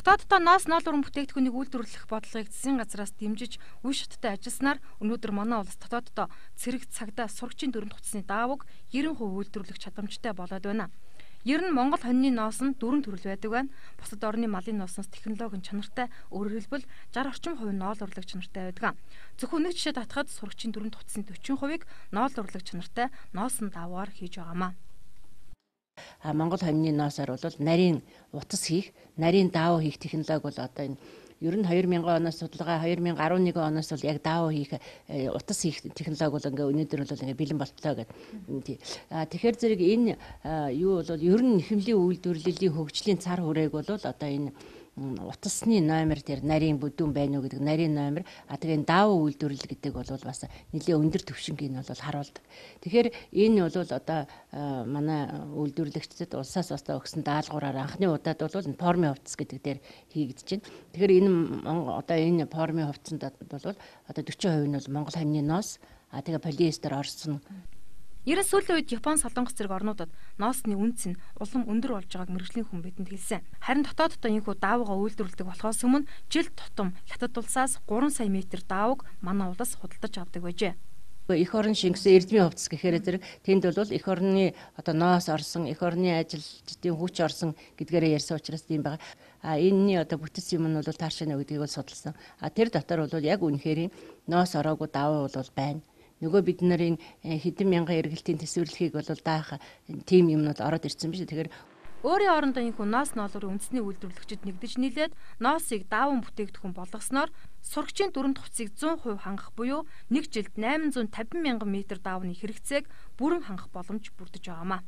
Дотооддоо ноос ноол уран бүтээгдэхүүнийг үйлдвэрлэх бодлогыг засгийн газраас дэмжиж үе шаттай ажилласнаар өнөөдөр манай улс дотооддоо цэрэг цагдаа сурагчийн дөрөнд хуцсны даавууг 90% үйлдвэрлэх чадамжтай болоод байна. Ер нь Монгол хонины ноос нь дөрвөн төрөл байдаг байна. Бусад орны малын ноосноос технологийн чанартай, өөрөөр хэлбэл 60 орчим хувийн ноол урлаг чанартай байдаг. Зөвхөн нэг жишээ татахад сурагчийн дөрөнд хуцсны 40%-ийг ноол урлаг чанартай ноосон даавуугаар хийж байгаамаа. Монгол хонины ноосоор бол нарийн утас хийх, нарийн даавуу хийх технологи бол одоо энэ ер нь 2000 оноос судалгаа 2011 оноос бол яг даавуу хийх утас хийх технологи бол ингээ өнөөдөр бол ингээ бэлэн болтлоо гэдэг. Тэгэхээр зэрэг энэ юу бол ер нь нэхэмлийн үйлдвэрлэлийн хөгжлийн цар хүрээг бол одоо энэ утасны номер дээр нарийн бүдүүн байна уу гэдэг нарийн номер тэгээ даавуу үйлдвэрлэл гэдэг бол бас нэлээд өндөр түвшингийн бол харуулдаг. Тэгэхээр энэ бол одоо манай үйлдвэрлэгчдэд улсаас бас өгсөн даалгавраар анхны удаад бол формын хувцас гэдэг дээр хийгдэж байна. Тэгэхээр энэ одоо энэ формын хувцсанд бол одоо 40% нь бол Монгол хонины ноос тэгээ полиэстер орсон. 90 сүүлийн үед Япон солонгос зэрэг орнуудад ноосны үнц нь улам өндөр болж байгааг мэргэжлийн хүн бидэнд хэлсэн. Харин дотооддоо энэхүү даавуугаа үйлдвэрлэдэг болохоос өмнө жил тутам хятад улсаас 3 сая метр даавууг манай улс худалдаж авдаг байжээ. Эх орон шингэсэн эрдмийн хувцас гэхээр зэрэг тэнд бол эх орны одоо ноос орсон, эх орны ажилчдын хүч орсон гэдгээрээ ярьсан учраас тийм байгаа. Энэний одоо бүтэц юм нь бол таашаа нэ гэдгийг бол судалсан. Тэр дотор бол яг үнэхээр ноос ороогүй даавуу бол байна. Нөгөө бид нарын хэдэн мянган эргэлтийн төсвөрлөхийг бол даах тийм юмнууд ороод ирсэн биш. Тэгэхээр өөрийн орондоо энэхүү ноос ноолын үндэсний үйлдвэрлэгчид нэгдэж нийлээд ноосыг дааван бүтээгдэхүүн болгосноор сурагчийн дөрөнд хуцсыг 100% хангах буюу нэг жилд 850 мянган метр даавны хэрэгцээг бүрэн хангах боломж бүрдэж байгаамаа.